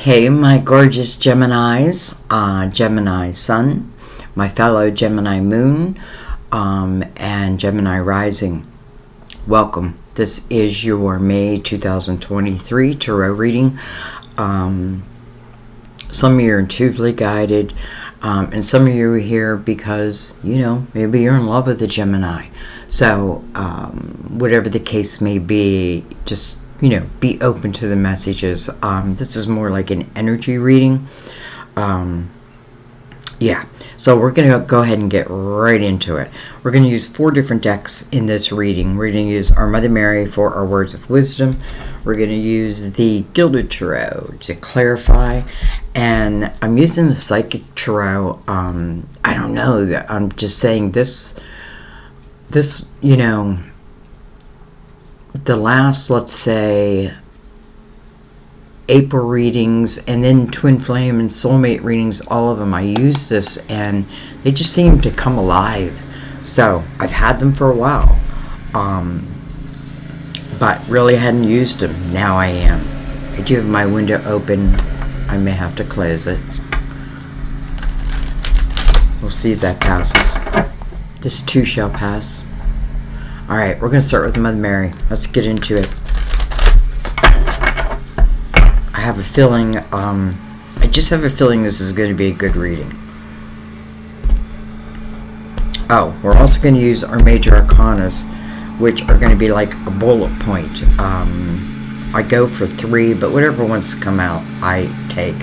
Hey, my gorgeous Geminis, Gemini Sun, my fellow Gemini Moon, and Gemini Rising. Welcome. This is your May 2023 Tarot reading. Some of you are intuitively guided, and some of you are here because, maybe you're in love with a Gemini. So, whatever the case may be, just be open to the messages. This is more like an energy reading. So we're going to go ahead and get right into it. We're going to use 4 different decks in this reading. We're going to use our Mother Mary for our words of wisdom. We're going to use the Gilded Tarot to clarify. And I'm using the Psychic Tarot. I don't know. I'm just saying this, the last, let's say, April readings and then Twin Flame and Soulmate readings, all of them, I use this and they just seem to come alive. So I've had them for a while, but really hadn't used them. Now I am. I do have my window open. I may have to close it. We'll see if that passes. This too shall pass. Alright, we're going to start with Mother Mary. Let's get into it. I have a feeling, I just have a feeling this is going to be a good reading. Oh, we're also going to use our major arcanas, which are going to be like a bullet point. I go for 3, but whatever wants to come out, I take.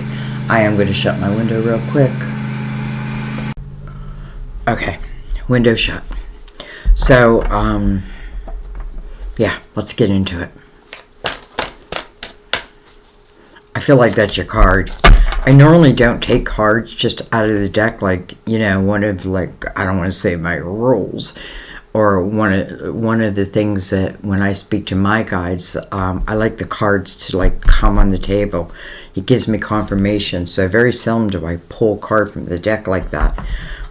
I am going to shut my window real quick. Okay, window shut. So, let's get into it. I feel like that's your card. I normally don't take cards just out of the deck, like, one of, I don't want to say my rules, or one of the things that when I speak to my guides, I like the cards to, come on the table. It gives me confirmation, so very seldom do I pull a card from the deck like that.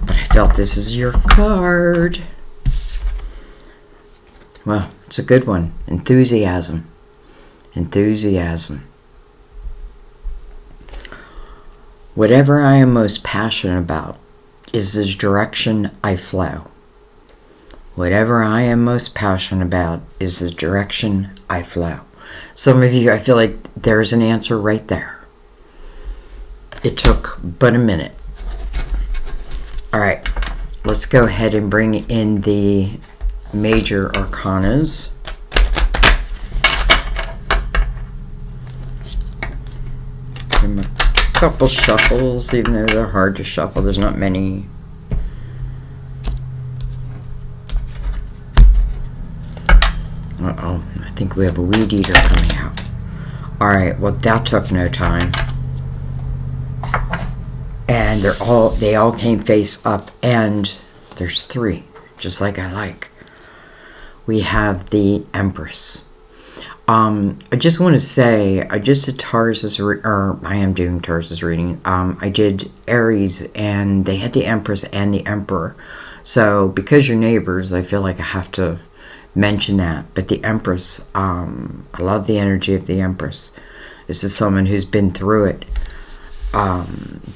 But I felt this is your card. Well, it's a good one. Enthusiasm. Enthusiasm. Whatever I am most passionate about is the direction I flow. Whatever I am most passionate about is the direction I flow. Some of you, I feel like there's an answer right there. It took but a minute. All right, let's go ahead and bring in the major arcanas. Give them a couple shuffles, even though they're hard to shuffle. There's not many. Uh-oh, I think we have a weed eater coming out. Alright, well that took no time. And they all came face up, and there's 3, just like I like. We have the Empress. I just want to say, I just did I am doing Taurus's reading. I did Aries, and they had the Empress and the Emperor. So, because you're neighbors, I feel like I have to mention that. But the Empress, I love the energy of the Empress. This is someone who's been through it, but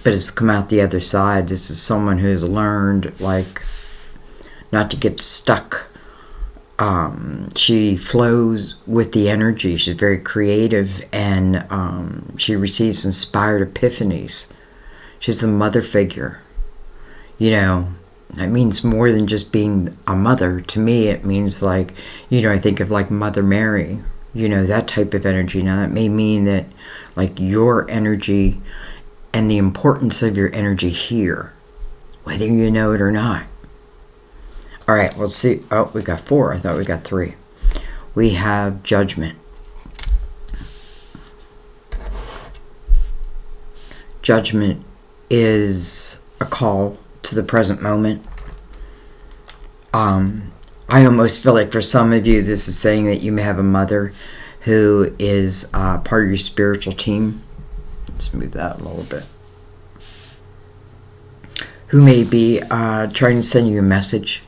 has come out the other side. This is someone who's learned, not to get stuck. She flows with the energy. She's very creative, and she receives inspired epiphanies. She's the mother figure. That means more than just being a mother. To me, it means I think of Mother Mary, that type of energy. Now, that may mean that your energy and the importance of your energy here, whether you know it or not. All right, let's see. Oh, we got 4. I thought we got 3. We have Judgment. Judgment is a call to the present moment. I almost feel like for some of you, this is saying that you may have a mother who is part of your spiritual team. Let's move that a little bit. Who may be trying to send you a message.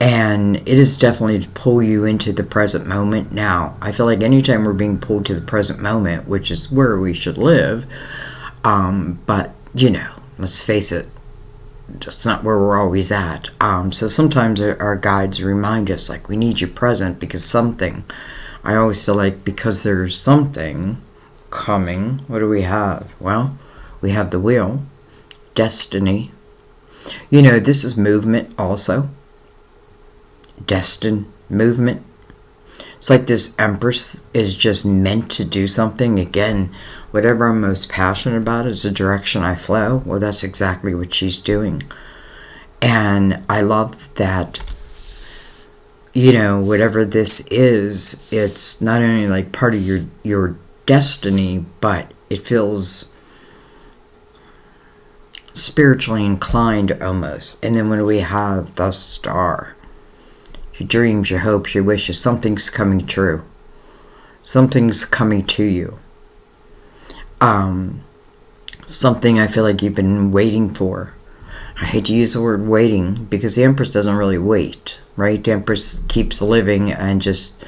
And it is definitely to pull you into the present moment now. I feel like anytime we're being pulled to the present moment, which is where we should live, but, you know, let's face it, that's not where we're always at. So sometimes our guides remind us, like, we need you present because something. I always feel like because there's something coming, what do we have? Well, we have the wheel, destiny. You know, this is movement also. Destined movement. It's like this Empress is just meant to do something. Again, whatever I'm most passionate about is the direction I flow. Well, that's exactly what she's doing. And I love that, you know, whatever this is, it's not only like part of your destiny, but it feels spiritually inclined almost. And then when we have the Star, your dreams, your hopes, your wishes, something's coming true. Something's coming to you. Something I feel like you've been waiting for. I hate to use the word waiting because the Empress doesn't really wait, right? The Empress keeps living and just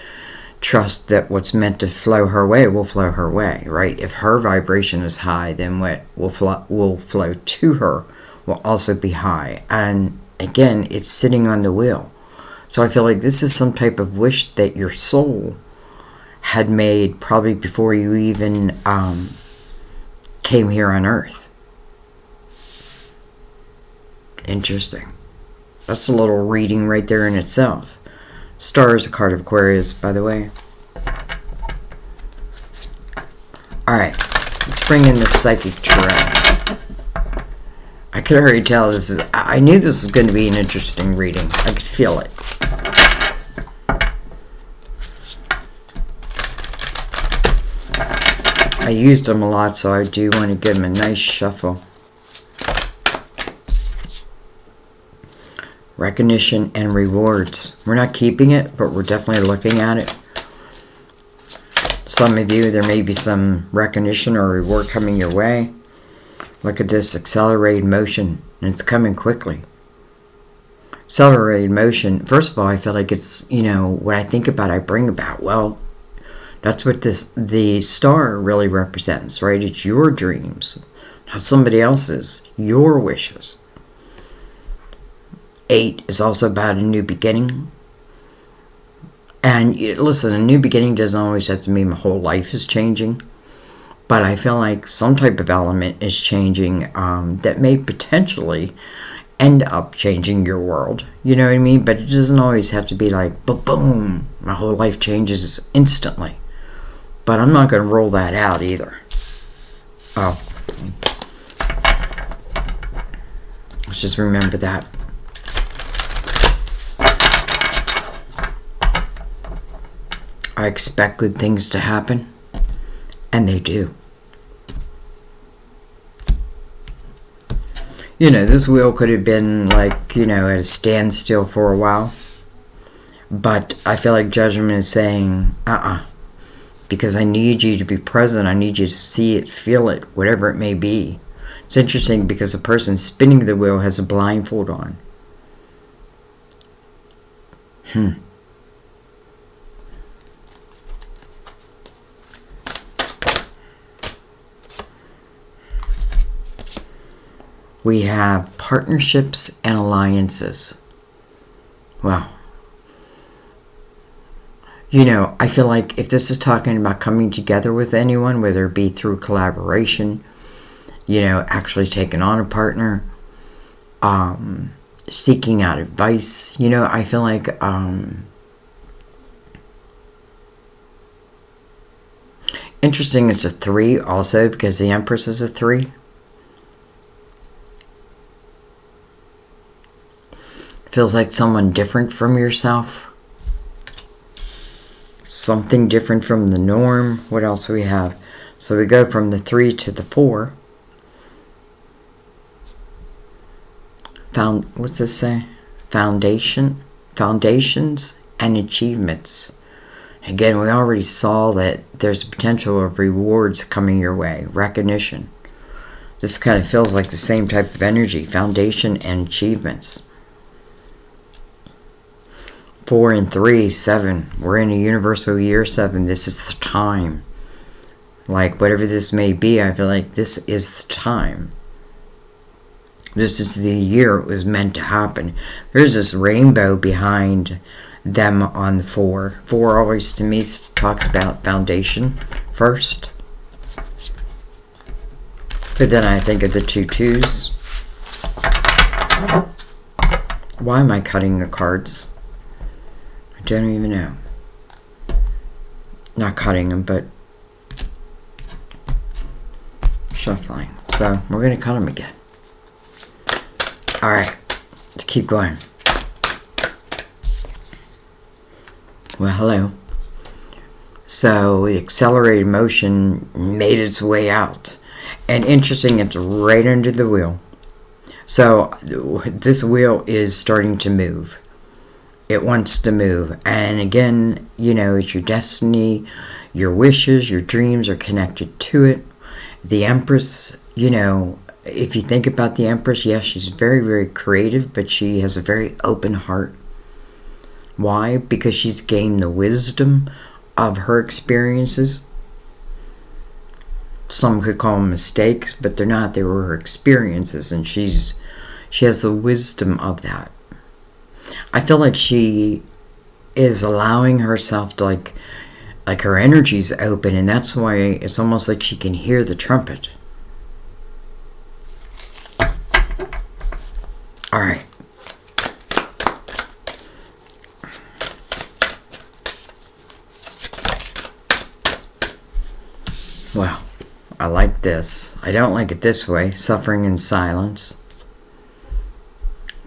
trusts that what's meant to flow her way will flow her way, right? If her vibration is high, then what will flow to her will also be high. And again, it's sitting on the wheel. So I feel like this is some type of wish that your soul had made probably before you even came here on Earth. Interesting. That's a little reading right there in itself. Star is a card of Aquarius, by the way. Alright, let's bring in the Psychic Tarot. I could already tell this is... I knew this was going to be an interesting reading. I could feel it. I used them a lot, so I do want to give them a nice shuffle. Recognition and rewards. We're not keeping it, but we're definitely looking at it. Some of you, there may be some recognition or reward coming your way. Look at this, accelerated motion, and it's coming quickly. Accelerated motion, first of all, I feel like it's, you know, what I think about, I bring about. Well, that's what the Star really represents, right? It's your dreams, not somebody else's, your wishes. 8 is also about a new beginning. And listen, a new beginning doesn't always have to mean my whole life is changing. But I feel like some type of element is changing that may potentially end up changing your world. You know what I mean? But it doesn't always have to be like, boom, my whole life changes instantly. But I'm not going to roll that out either. Oh. Let's just remember that. I expect good things to happen, and they do. You know, this wheel could have been like, you know, at a standstill for a while. But I feel like Judgment is saying, because I need you to be present. I need you to see it, feel it, whatever it may be. It's interesting because the person spinning the wheel has a blindfold on. We have partnerships and alliances. Wow. You know, I feel like if this is talking about coming together with anyone, whether it be through collaboration, you know, actually taking on a partner, seeking out advice, you know, I feel like interesting, it's a 3 also because the Empress is a 3. Feels like someone different from yourself. Something different from the norm. What else do we have? So we go from the 3 to the 4. What's this say? Foundations and achievements. Again, we already saw that there's a potential of rewards coming your way. Recognition. This kind of feels like the same type of energy. Foundation and achievements. 4 and 3, 7. We're in a universal year 7. This is the time. Like, whatever this may be, I feel like this is the time. This is the year it was meant to happen. There's this rainbow behind them on the 4. 4 always, to me, talks about foundation first. But then I think of the 2 2s. Why am I cutting the cards? I don't even know. Not cutting them, but shuffling. So we're going to cut them again. Alright, let's keep going. Well, hello. So the accelerated motion made its way out. And interesting, it's right under the wheel. So this wheel is starting to move. It wants to move. And again, you know, it's your destiny, your wishes, your dreams are connected to it. The Empress, you know, if you think about the Empress, yes, she's very, very creative, but she has a very open heart. Why? Because she's gained the wisdom of her experiences. Some could call them mistakes, but they're not. They were her experiences, and she has the wisdom of that. I feel like she is allowing herself to, like her energy's open, and that's why it's almost like she can hear the trumpet. All right. Well, I like this. I don't like it this way, suffering in silence.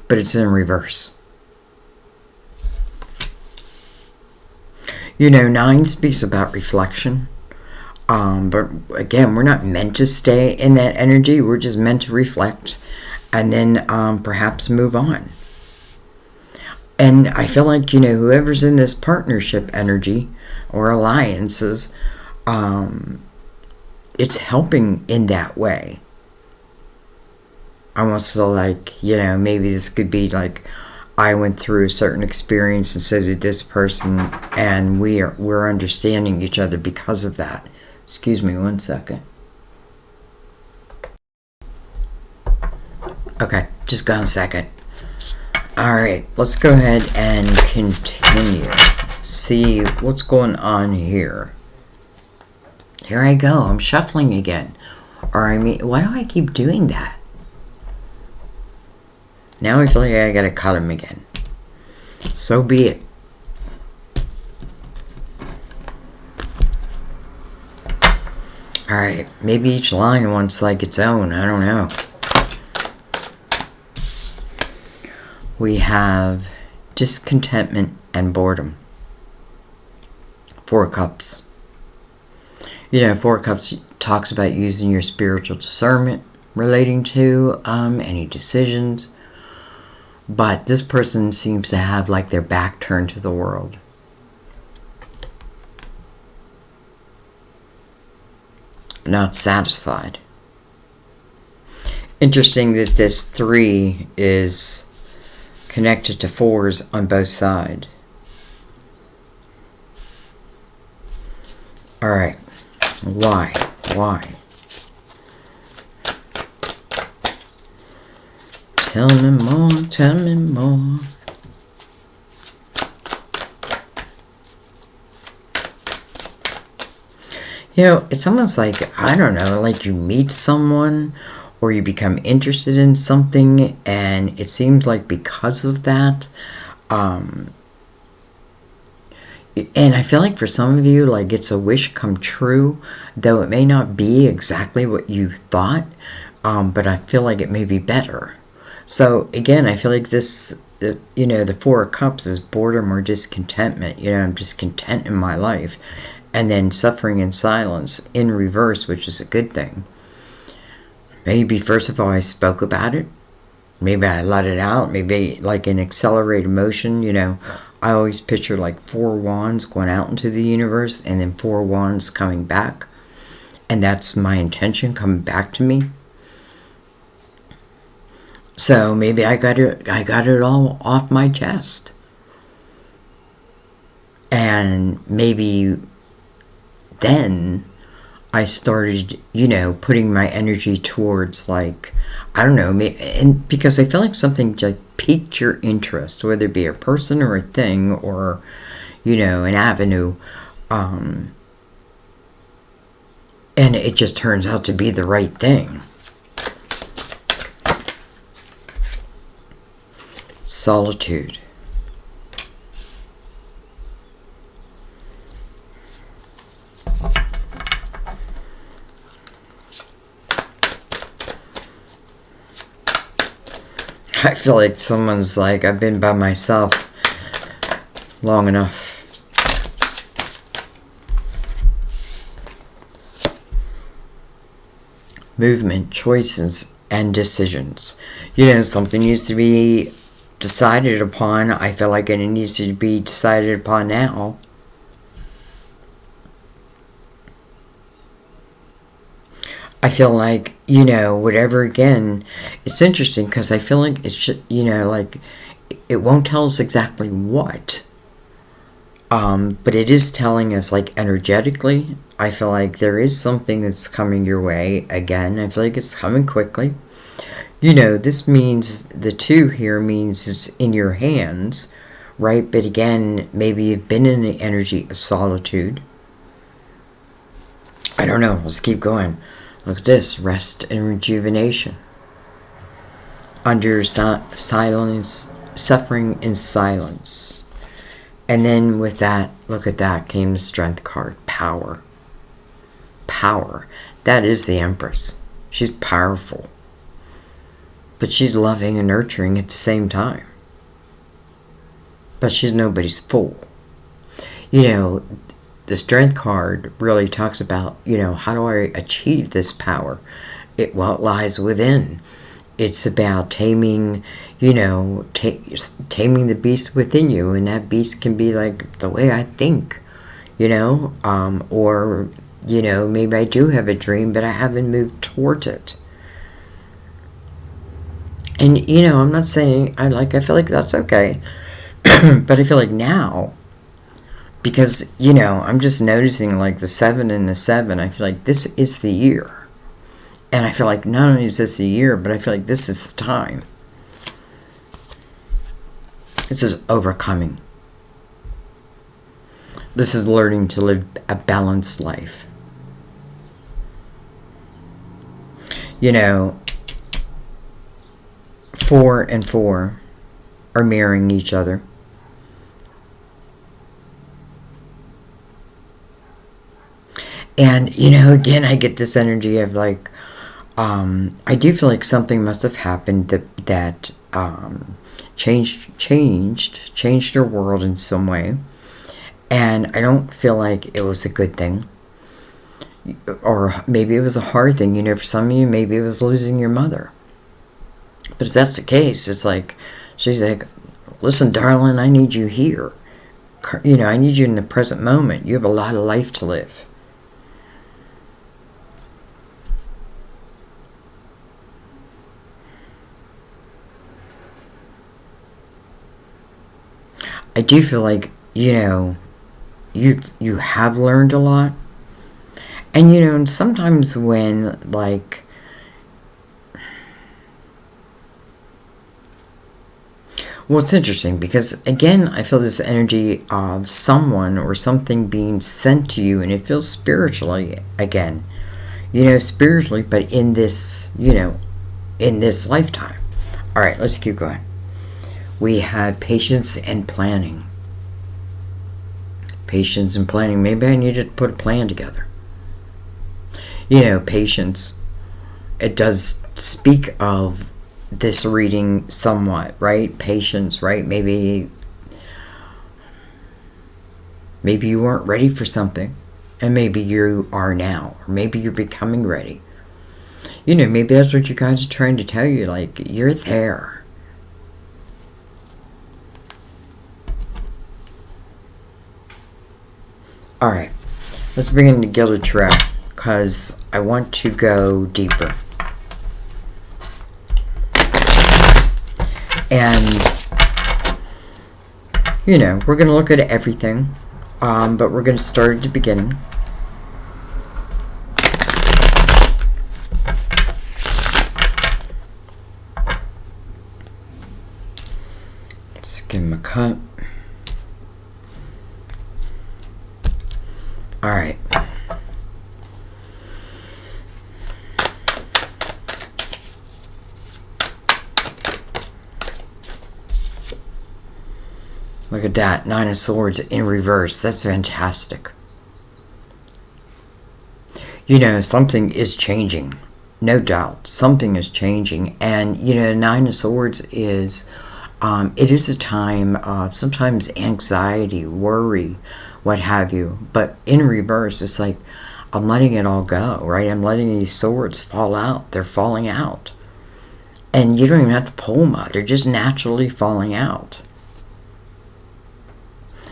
But it's in reverse. You know, 9 speaks about reflection. But again, we're not meant to stay in that energy. We're just meant to reflect and then perhaps move on. And I feel like, you know, whoever's in this partnership energy or alliances, it's helping in that way. I almost feel like, you know, maybe this could be like, I went through a certain experience and so did this person, and we're understanding each other because of that. Excuse me one second. Okay, just got a second. Alright, let's go ahead and continue. See what's going on here. Here I go, I'm shuffling again. Or I mean, why do I keep doing that? Now I feel like I gotta cut him again. So be it. Alright, maybe each line wants like its own, I don't know. We have discontentment and boredom. 4 cups. You know, 4 cups talks about using your spiritual discernment relating to any decisions. But this person seems to have like their back turned to the world. Not satisfied. Interesting that this 3 is connected to 4s on both sides. Alright. Why? Why? Tell me more, tell me more. You know, it's almost like, I don't know, like you meet someone or you become interested in something, and it seems like because of that, and I feel like for some of you, like it's a wish come true, though it may not be exactly what you thought, but I feel like it may be better. So again, I feel like this, you know, the 4 of Cups is boredom or discontentment. You know, I'm discontent in my life. And then suffering in silence in reverse, which is a good thing. Maybe first of all, I spoke about it. Maybe I let it out. Maybe like an accelerated motion, you know. I always picture like 4 wands going out into the universe and then 4 wands coming back. And that's my intention, coming back to me. So maybe I got it all off my chest. And maybe then I started, putting my energy towards, like, I don't know, and because I felt like something like piqued your interest, whether it be a person or a thing or, an avenue. And it just turns out to be the right thing. Solitude. I feel like someone's like, I've been by myself long enough. Movement, choices, and decisions. Something needs to be decided upon. I feel like it needs to be decided upon now. I feel like, whatever, again, it's interesting because I feel like it's, like, it won't tell us exactly what. But it is telling us, like, energetically, I feel like there is something that's coming your way. Again, I feel like it's coming quickly. This means, the 2 here means it's in your hands, right? But again, maybe you've been in the energy of solitude. I don't know. Let's keep going. Look at this. Rest and rejuvenation. Under silence, suffering in silence. And then with that, look at that, came the Strength card. Power. Power. That is the Empress. She's powerful. But she's loving and nurturing at the same time. But she's nobody's fool. The Strength card really talks about, how do I achieve this power? It lies within. It's about taming, taming the beast within you. And that beast can be like the way I think, or, maybe I do have a dream, but I haven't moved towards it. And, I'm not saying, I feel like that's okay. But I feel like now, because, I'm just noticing, like, the 7 and the 7, I feel like this is the year. And I feel like not only is this the year, but I feel like this is the time. This is overcoming. This is learning to live a balanced life. 4 and 4 are mirroring each other. And, again, I get this energy of, like, I do feel like something must have happened that changed your world in some way. And I don't feel like it was a good thing. Or maybe it was a hard thing. For some of you, maybe it was losing your mother. But if that's the case, it's like, she's like, listen, darling, I need you here. I need you in the present moment. You have a lot of life to live. I do feel like, you have learned a lot. And, and sometimes when, like, well, it's interesting because, again, I feel this energy of someone or something being sent to you, and it feels spiritually, again, spiritually, but in this, in this lifetime. All right, let's keep going. We have patience and planning. Patience and planning. Maybe I need to put a plan together. Patience. It does speak of this reading somewhat, right? Patience, right? Maybe you weren't ready for something, and maybe you are now, or maybe you're becoming ready. Maybe that's what you guys are trying to tell you, like, you're there. All right, let's bring in the Gilded Tarot, because I want to go deeper. And, we're going to look at everything. But we're going to start at the beginning. Let's give him a cut. All right. Look at that, 9 of Swords in reverse. That's fantastic. You know, something is changing. No doubt. Something is changing. And, you know, 9 of Swords is, it is a time of sometimes anxiety, worry, what have you. But in reverse, it's like, I'm letting it all go, right? I'm letting these swords fall out. They're falling out. And you don't even have to pull them out. They're just naturally falling out.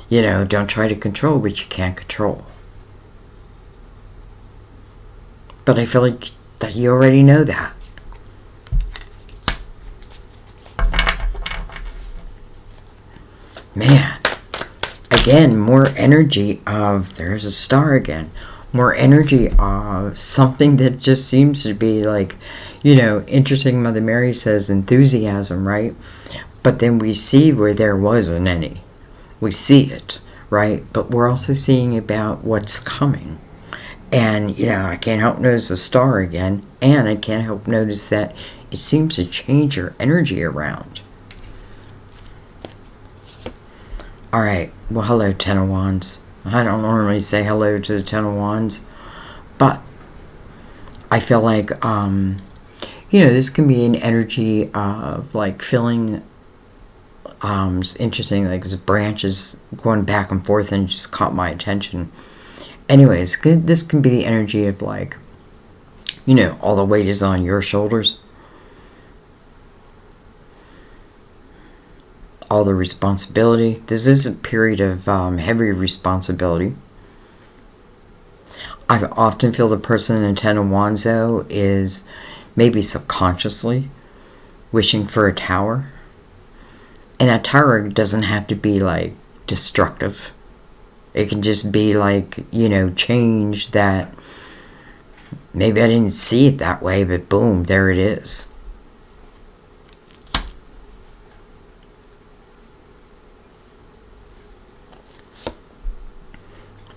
You know, don't try to control what you can't control. But I feel like that you already know that. Man. Again, more energy of, there's a star again. More energy of something that just seems to be like, you know, interesting. Mother Mary says enthusiasm, right? But then we see where there wasn't any. We see it, right? But we're also seeing about what's coming. And, you know, I can't help notice a star again. And I can't help notice that it seems to change your energy around. All right. Well, hello, 10 of Wands. I don't normally say hello to the 10 of Wands. But I feel like, you know, this can be an energy of, like, feeling... it's interesting, like his branches going back and forth and just caught my attention. Anyways, this can be the energy of, like, you know, all the weight is on your shoulders. All the responsibility. This is a period of heavy responsibility. I often feel the person in 10 of Wands, though, is maybe subconsciously wishing for a tower. And a tower doesn't have to be, like, destructive. It can just be, like, you know, change that. Maybe I didn't see it that way, but boom, there it is.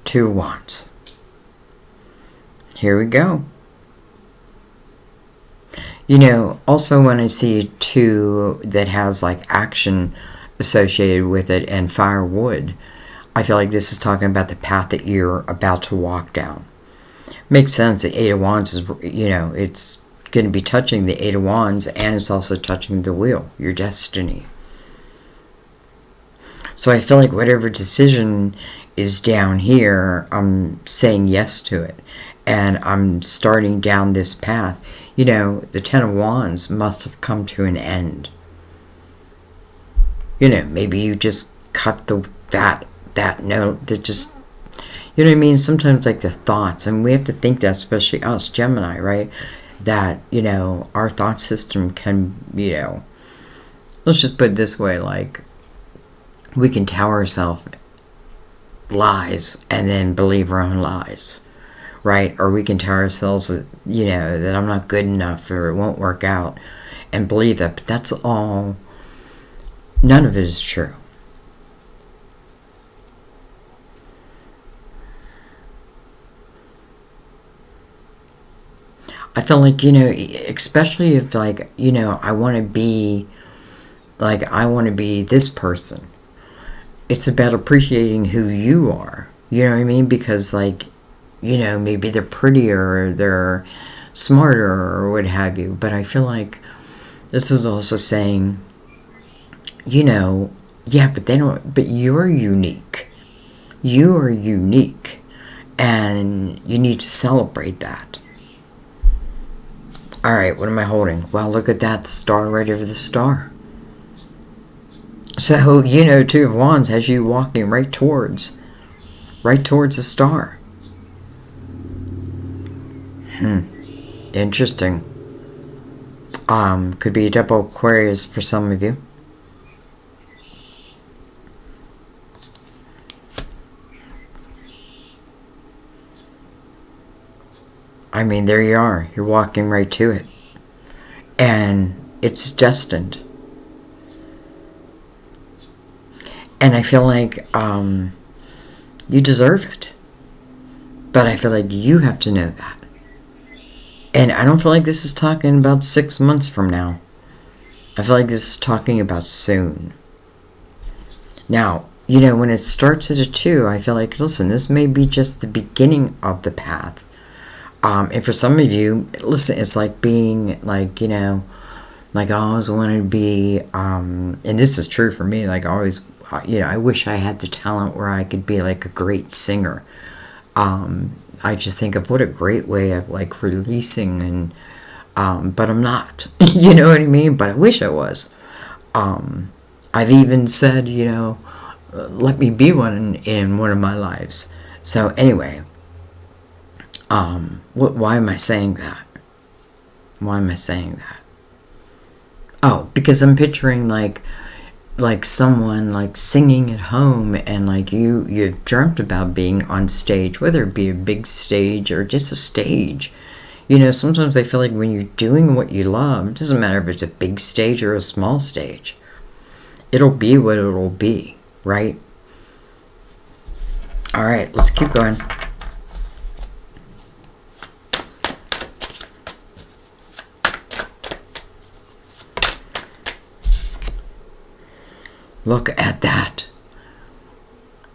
Two of Wands. Here we go. You know, also when I see a 2 that has, like, action associated with it and firewood, I feel like this is talking about the path that you're about to walk down. Makes sense. The 8 of Wands is, you know, it's going to be touching the 8 of Wands, and it's also touching the wheel, your destiny. So I feel like whatever decision is down here, I'm saying yes to it. And I'm starting down this path. You know, the 10 of Wands must have come to an end. You know, maybe you just cut that note that just, you know what I mean? Sometimes, like, the thoughts, and we have to think that, especially us, Gemini, right? That, you know, our thought system can, you know, let's just put it this way, like, we can tell ourselves lies and then believe our own lies. Right? Or we can tell ourselves that, you know, that I'm not good enough or it won't work out and believe that. But that's all, none of it is true. I feel like, you know, especially if, like, you know, I want to be this person. It's about appreciating who you are. You know what I mean? Because, like, you know, maybe they're prettier or they're smarter or what have you. But I feel like this is also saying, you know, yeah, but you're unique. You are unique. And you need to celebrate that. All right, what am I holding? Well, look at that, the star right over the star. So, you know, 2 of Wands has you walking right towards the star. Interesting. Could be a double Aquarius for some of you. I mean, there you are. You're walking right to it. And it's destined. And I feel like you deserve it. But I feel like you have to know that. And I don't feel like this is talking about 6 months from now. I feel like this is talking about soon. Now, you know, when it starts at a 2, I feel like, listen, this may be just the beginning of the path. And for some of you, listen, it's like being like, you know, like I always wanted to be, and this is true for me, like I always, you know, I wish I had the talent where I could be like a great singer. I just think of what a great way of like releasing and, but I'm not, you know what I mean? But I wish I was. I've even said, you know, let me be one in one of my lives. So anyway, why am I saying that? Why am I saying that? Oh, because I'm picturing like someone like singing at home, and like you've dreamt about being on stage, whether it be a big stage or just a stage. You know, sometimes I feel like when you're doing what you love, it doesn't matter if it's a big stage or a small stage. It'll be what it'll be, right? All right, let's keep going. Look at that.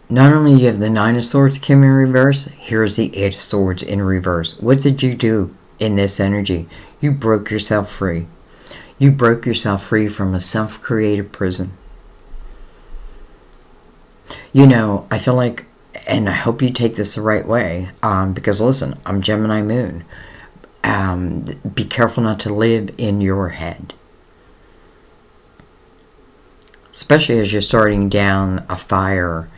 Not only do you have the 9 of Swords came in reverse, here's the 8 of Swords in reverse. What did you do in this energy? You broke yourself free. You broke yourself free from a self-created prison. You know, I feel like, and I hope you take this the right way, because listen, I'm Gemini Moon. Be careful not to live in your head. Especially as you're starting down a fire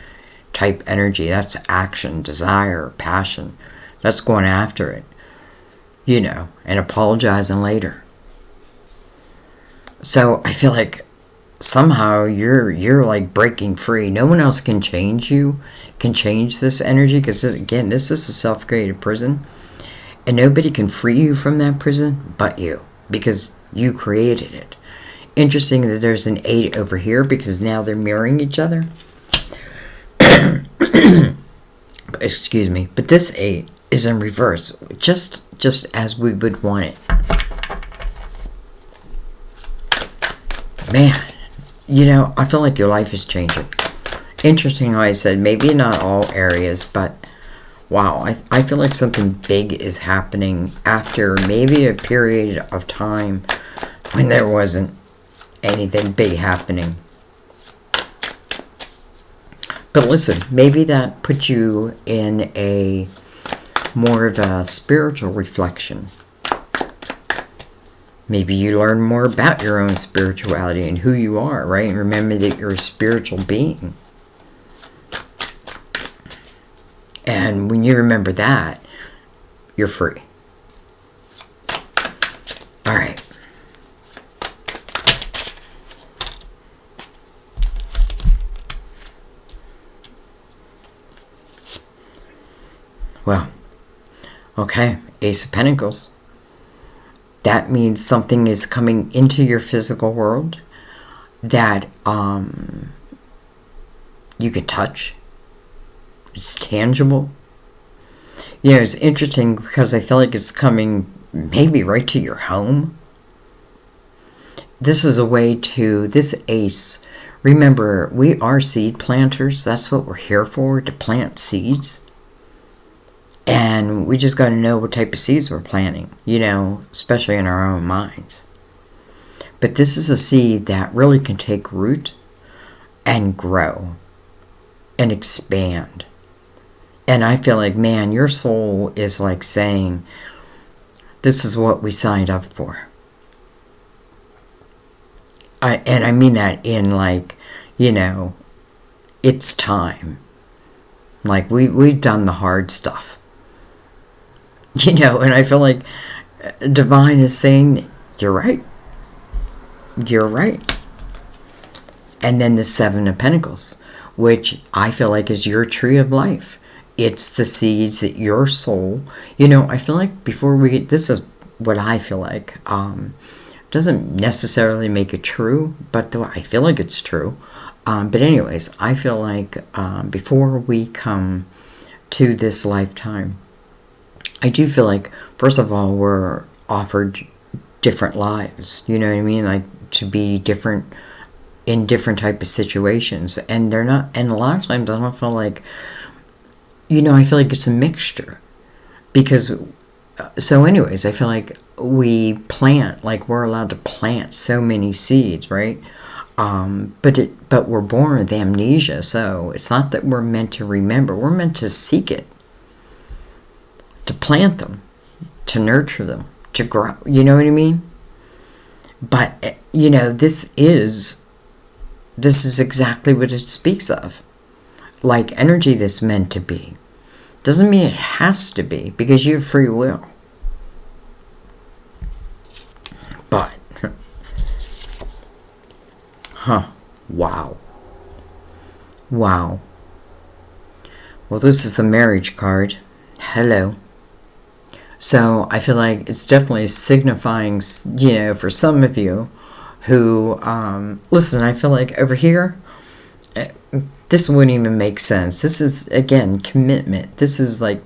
type energy. That's action, desire, passion. That's going after it. You know, and apologizing later. So I feel like somehow you're like breaking free. No one else can change you, can change this energy, because again, this is a self-created prison. And nobody can free you from that prison but you, because you created it. Interesting that there's an 8 over here, because now they're mirroring each other. Excuse me. But this 8 is in reverse, just as we would want it. Man, you know, I feel like your life is changing. Interesting how I said maybe not all areas, but wow, I feel like something big is happening after maybe a period of time when there wasn't anything big happening. But listen, maybe that puts you in a more of a spiritual reflection. Maybe you learn more about your own spirituality and who you are, right? And remember that you're a spiritual being. And when you remember that, you're free. All right. Well, okay, Ace of Pentacles. That means something is coming into your physical world that you can touch. It's tangible. You know, it's interesting because I feel like it's coming maybe right to your home. This is a way to, this ace, remember, we are seed planters. That's what we're here for, to plant seeds. And we just got to know what type of seeds we're planting, you know, especially in our own minds. But this is a seed that really can take root and grow and expand. And I feel like, man, your soul is like saying, this is what we signed up for. And I mean that in like, you know, it's time. Like we've done the hard stuff. You know, and I feel like Divine is saying, you're right. You're right. And then the 7 of Pentacles, which I feel like is your tree of life. it's the seeds that your soul, you know, I feel like before we, this is what I feel like, doesn't necessarily make it true, but though I feel like it's true. But anyways, I feel like before we come to this lifetime, I do feel like, first of all, we're offered different lives, you know what I mean? Like, to be different in different type of situations. And they're not, and a lot of times I don't feel like, you know, I feel like it's a mixture. Because, so anyways, I feel like we plant, like we're allowed to plant so many seeds, right? But we're born with amnesia, so it's not that we're meant to remember. We're meant to seek it, to plant them, to nurture them, to grow. You know what I mean? But, you know, this is exactly what it speaks of. Like energy that's meant to be. Doesn't mean it has to be, because you have free will. But, wow. Wow. Well, this is the marriage card. Hello. So I feel like it's definitely signifying, you know, for some of you who, listen, I feel like over here, this wouldn't even make sense. This is, again, commitment. This is like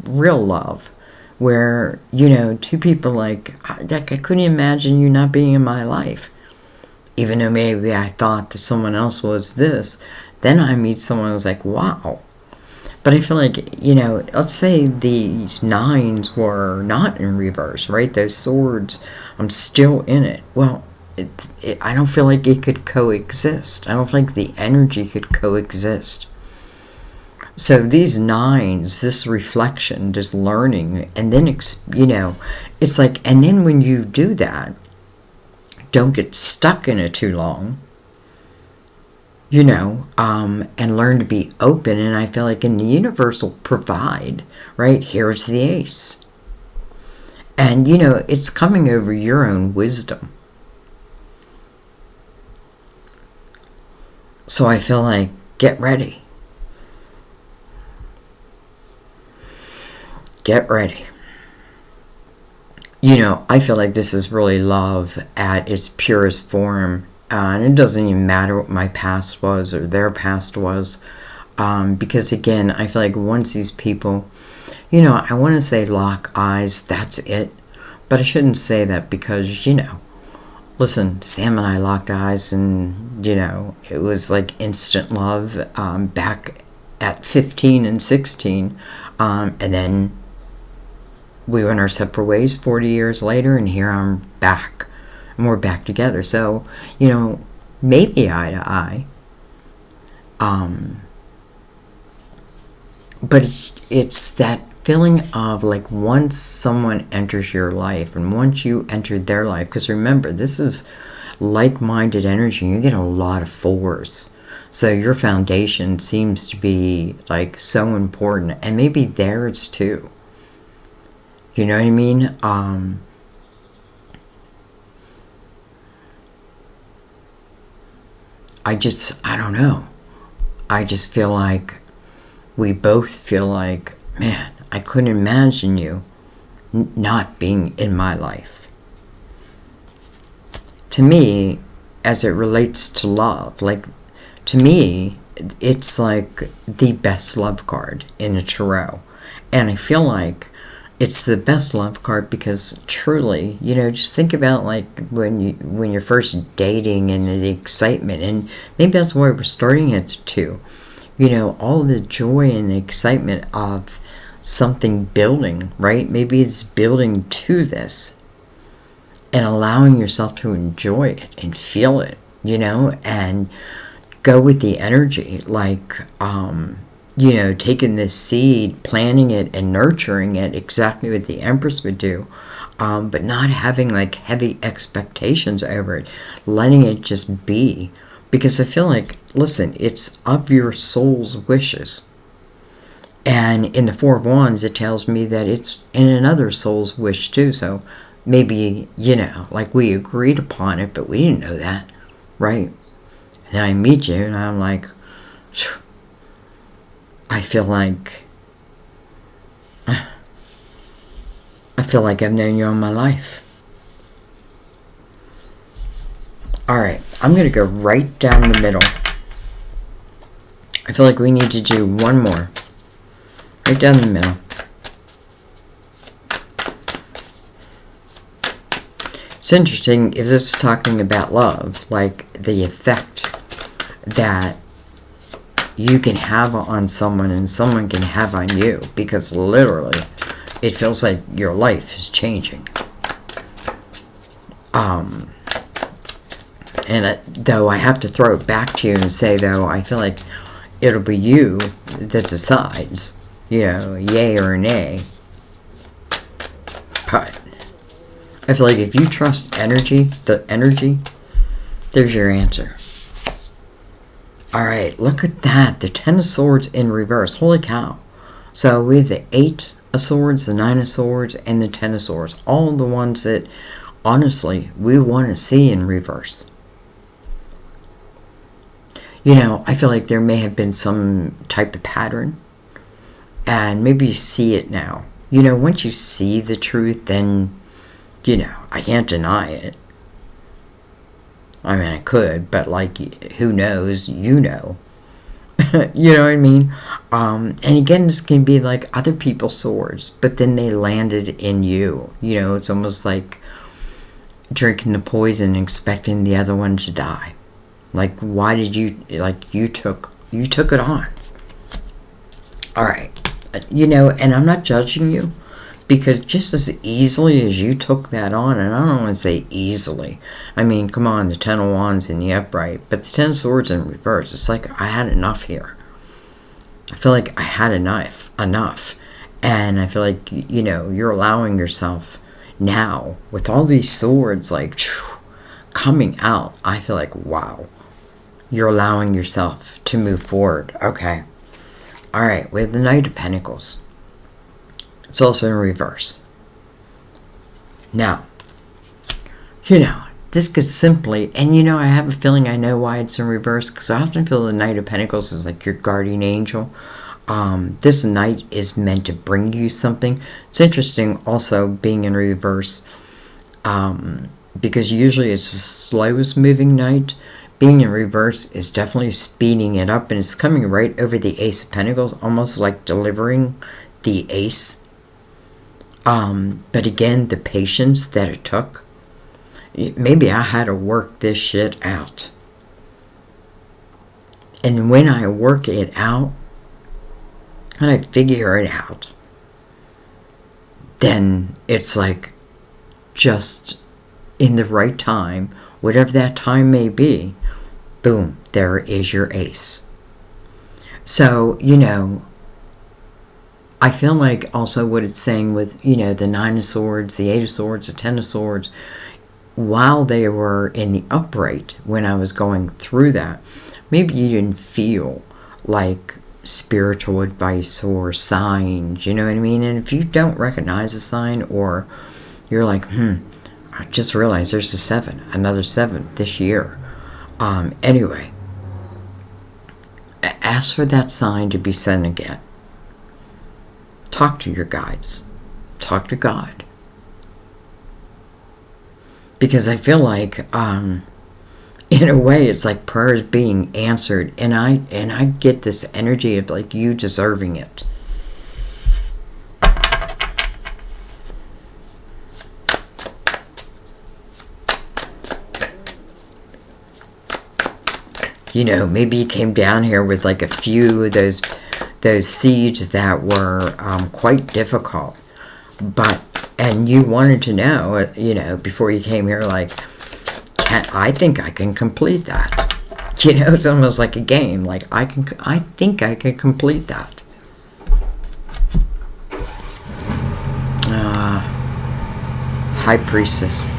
real love, where, you know, two people like I couldn't imagine you not being in my life. Even though maybe I thought that someone else was this, then I meet someone who's like, wow. But I feel like, you know, let's say these nines were not in reverse, right? Those swords, I'm still in it. Well, I don't feel like it could coexist. I don't feel like the energy could coexist. So these nines, this reflection, this learning, and then, you know, it's like, and then when you do that, don't get stuck in it too long, you know, and learn to be open. And I feel like in the universe will provide, right? Here's the ace. And, you know, it's coming over your own wisdom. So I feel like, get ready. Get ready. You know, I feel like this is really love at its purest form. And it doesn't even matter what my past was or their past was. Because again, I feel like once these people, you know, I want to say lock eyes, that's it. But I shouldn't say that because, you know, listen, Sam and I locked eyes and, you know, it was like instant love back at 15 and 16. And then we went our separate ways 40 years later, and here I'm back. And we're back together. So, you know, maybe eye to eye. But it's that feeling of like once someone enters your life and once you enter their life, because remember, this is like-minded energy. You get a lot of fours. So your foundation seems to be like so important, and maybe theirs too. You know what I mean? I don't know. I just feel like we both feel like, man, I couldn't imagine you not being in my life. To me, as it relates to love, like, to me, it's like the best love card in a tarot. And I feel like it's the best love card because truly, you know, just think about like when you're first dating and the excitement, and maybe that's why we're starting it too. You know, all the joy and the excitement of something building, right? Maybe it's building to this and allowing yourself to enjoy it and feel it, you know, and go with the energy, like, you know, taking this seed, planting it and nurturing it, exactly what the Empress would do, but not having like heavy expectations over it, letting it just be. Because I feel like, listen, it's of your soul's wishes. And in the Four of Wands, it tells me that it's in another soul's wish too. So maybe, you know, like we agreed upon it, but we didn't know that, right? And I meet you and I'm like, I feel like I've known you all my life. Alright, I'm going to go right down the middle. I feel like we need to do one more. Right down the middle. It's interesting if this is talking about love, like the effect that you can have on someone and someone can have on you, because literally it feels like your life is changing. Though I have to throw it back to you and say, though, I feel like it'll be you that decides, yay or nay. But I feel like if you trust the energy, there's your answer. Alright, look at that. The 10 of Swords in reverse. Holy cow. So we have the 8 of Swords, the 9 of Swords, and the 10 of Swords. All the ones that, honestly, we want to see in reverse. I feel like there may have been some type of pattern. And maybe you see it now. Once you see the truth, then, I can't deny it. I mean, I could, but, who knows? You know. You know what I mean? And again, this can be like other people's swords, but then they landed in you. It's almost like drinking the poison and expecting the other one to die. Why did you, you took it on. Alright. And I'm not judging you, because just as easily as you took that on, and I don't want to say easily, I mean, come on, the 10 of Wands in the upright, but the 10 of Swords in reverse, it's like I had enough here. I feel like I had enough. And I feel like, you're allowing yourself now, with all these swords, coming out, I feel like, wow. You're allowing yourself to move forward. Okay. Alright, we have the Knight of Pentacles. It's also in reverse. Now, this could simply, and I have a feeling I know why it's in reverse, because I often feel the Knight of Pentacles is like your guardian angel. This Knight is meant to bring you something. It's interesting also being in reverse, because usually it's the slowest moving Knight. Being in reverse is definitely speeding it up, and it's coming right over the Ace of Pentacles, almost like delivering the Ace. But again, the patience that it took. Maybe I had to work this shit out. And when I work it out, and I figure it out, then it's like just in the right time, whatever that time may be, boom, there is your ace. So, I feel like also what it's saying with, the 9 of Swords, the 8 of Swords, the 10 of Swords, while they were in the upright, when I was going through that, maybe you didn't feel like spiritual advice or signs, you know what I mean? And if you don't recognize a sign, or you're like, I just realized there's a 7, another 7 this year. Anyway, ask for that sign to be sent again. Talk to your guides. Talk to God. Because I feel like, in a way, it's like prayers being answered. And I get this energy of like you deserving it. Maybe you came down here with like a few of those seeds that were quite difficult, and you wanted to know, before you came here, like, I think I can complete that. It's almost like a game. Like I think I can complete that. High Priestess.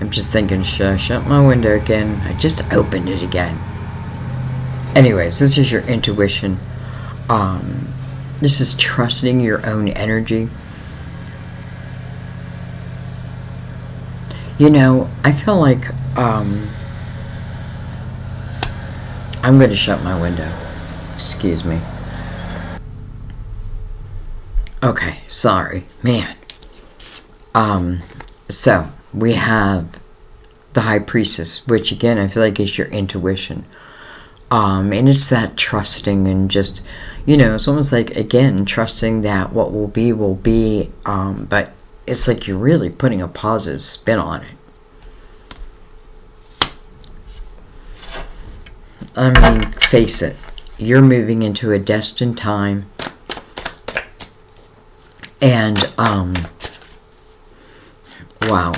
I'm just thinking, should I shut my window again? I just opened it again. Anyways, this is your intuition. This is trusting your own energy. I feel like I'm going to shut my window. Excuse me. Okay, sorry. Man. So, we have the High Priestess, which again, I feel like is your intuition. And it's that trusting and just, it's almost like, again, trusting that what will be, but it's like you're really putting a positive spin on it. I mean, face it, you're moving into a destined time, and, wow.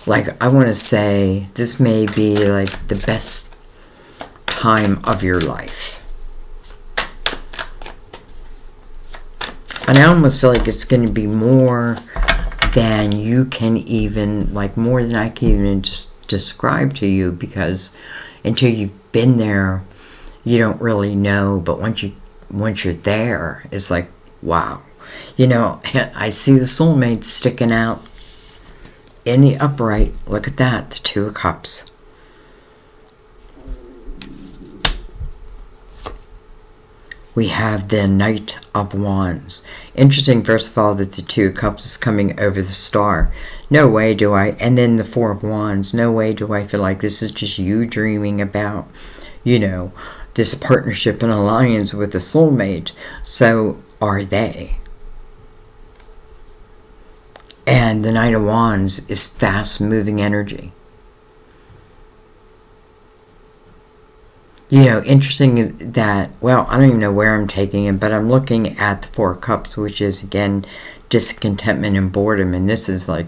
Like, I want to say, this may be, like, the best time of your life. And I almost feel like it's going to be more than you can even, like, more than I can even just describe to you, because until you've been there, you don't really know. But once you're there, it's like, wow. I see the soulmate sticking out in the upright. Look at that, the Two of Cups. We have the Knight of Wands. Interesting, first of all, that the Two of Cups is coming over the star. No way do I. And then the Four of Wands. No way do I feel like this is just you dreaming about, this partnership and alliance with a soulmate. So are they. And the Knight of Wands is fast-moving energy. Interesting that, well, I don't even know where I'm taking it, but I'm looking at the Four of Cups, which is, again, discontentment and boredom. And this is like,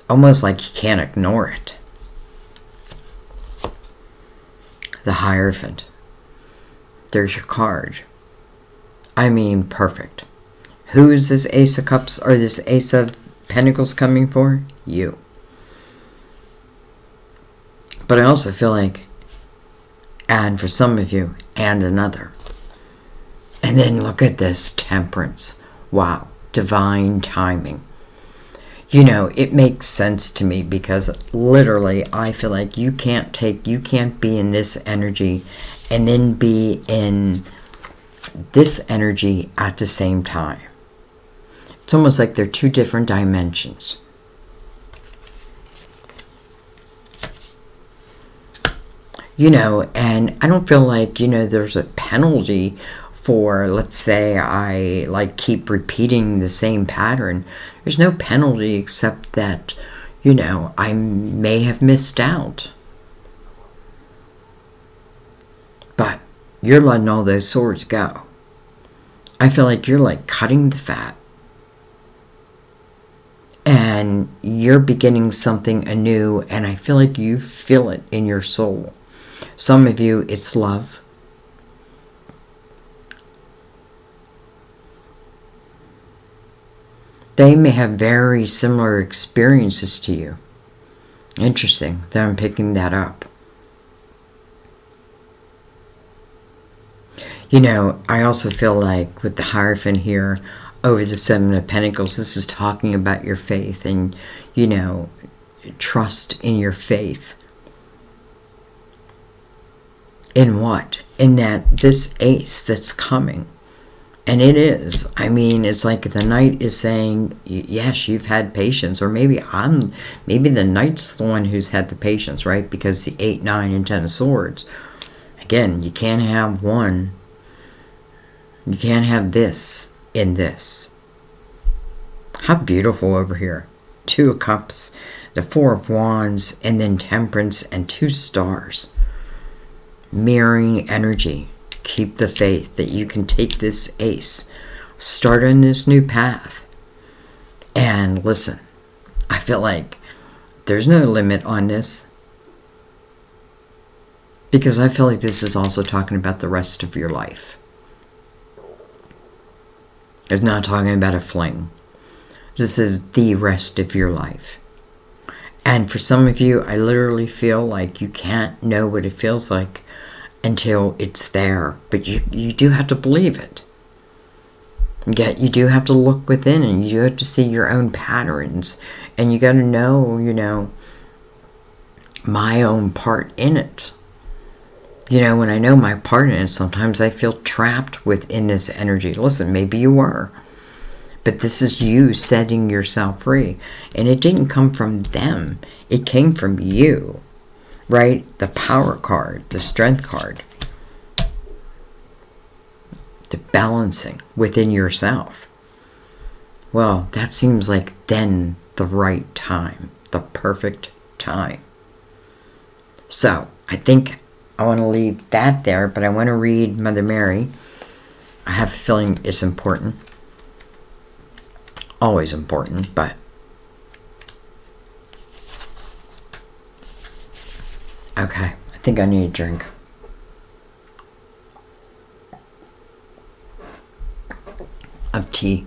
almost like you can't ignore it. The Hierophant. There's your card. I mean, perfect. Who is this Ace of Cups or this Ace of Pentacles coming for? You. But I also feel like, and for some of you, and another. And then look at this, Temperance. Wow. Divine timing. It makes sense to me, because literally I feel like you can't be in this energy and then be in this energy at the same time. It's almost like they're two different dimensions. And I don't feel like, there's a penalty for, let's say, I keep repeating the same pattern. There's no penalty except that, I may have missed out. But you're letting all those swords go. I feel like you're like cutting the fat. And you're beginning something anew, and I feel like you feel it in your soul. Some of you, it's love. They may have very similar experiences to you. Interesting that I'm picking that up. I also feel like with the Hierophant here, over the Seven of Pentacles, this is talking about your faith and, trust in your faith. In what? In that this ace that's coming. And it is. I mean, it's like the Knight is saying, yes, you've had patience. Or maybe the Knight's the one who's had the patience, right? Because the 8, 9, and 10 of Swords. Again, you can't have one. You can't have this in this. How beautiful over here. 2 of Cups, the 4 of Wands, and then Temperance and 2 stars. Mirroring energy. Keep the faith that you can take this ace, start on this new path. And listen, I feel like there's no limit on this, because I feel like this is also talking about the rest of your life. It's not talking about a fling. This is the rest of your life. And for some of you, I literally feel like you can't know what it feels like until it's there. But you do have to believe it. Yet you do have to look within, and you do have to see your own patterns. And you got to know, my own part in it. You know, when I know my part in it, sometimes I feel trapped within this energy. Listen, maybe you were. But this is you setting yourself free. And it didn't come from them. It came from you. Right? The power card, the strength card. The balancing within yourself. Well, that seems like then the right time. The perfect time. So, I think I want to leave that there, but I want to read Mother Mary. I have a feeling it's important. Always important, but okay, I think I need a drink. Of tea.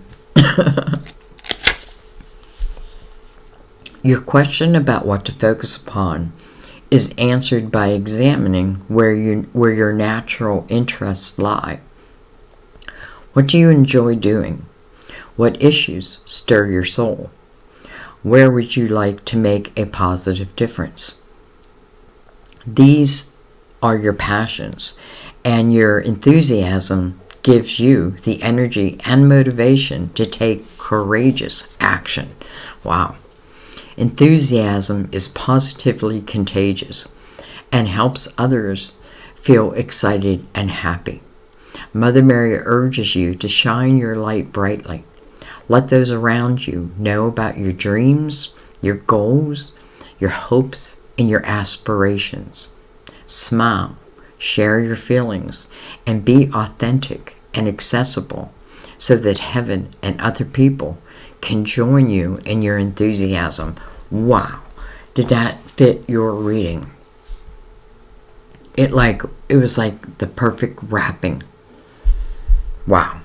Your question about what to focus upon is answered by examining where your natural interests lie. What do you enjoy doing? What issues stir your soul? Where would you like to make a positive difference? These are your passions, and your enthusiasm gives you the energy and motivation to take courageous action. Wow. Enthusiasm is positively contagious and helps others feel excited and happy. Mother Mary urges you to shine your light brightly. Let those around you know about your dreams, your goals, your hopes, and your aspirations. Smile, share your feelings, and be authentic and accessible so that heaven and other people can join you in your enthusiasm. Wow. Did that fit your reading? It was like the perfect wrapping. Wow.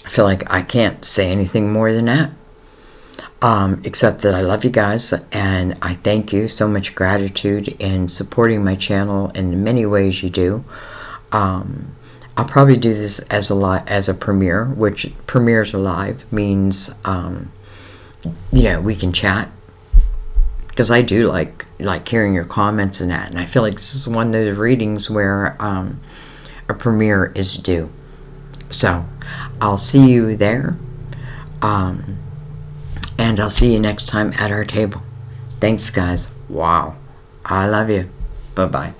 I feel like I can't say anything more than that. Except that I love you guys, and I thank you. So much gratitude in supporting my channel in the many ways you do. I'll probably do this as a premiere, which premieres are live, means we can chat, because I do like hearing your comments and that, and I feel like this is one of those readings where a premiere is due. So I'll see you there, and I'll see you next time at our table. Thanks, guys. Wow, I love you. Bye-bye.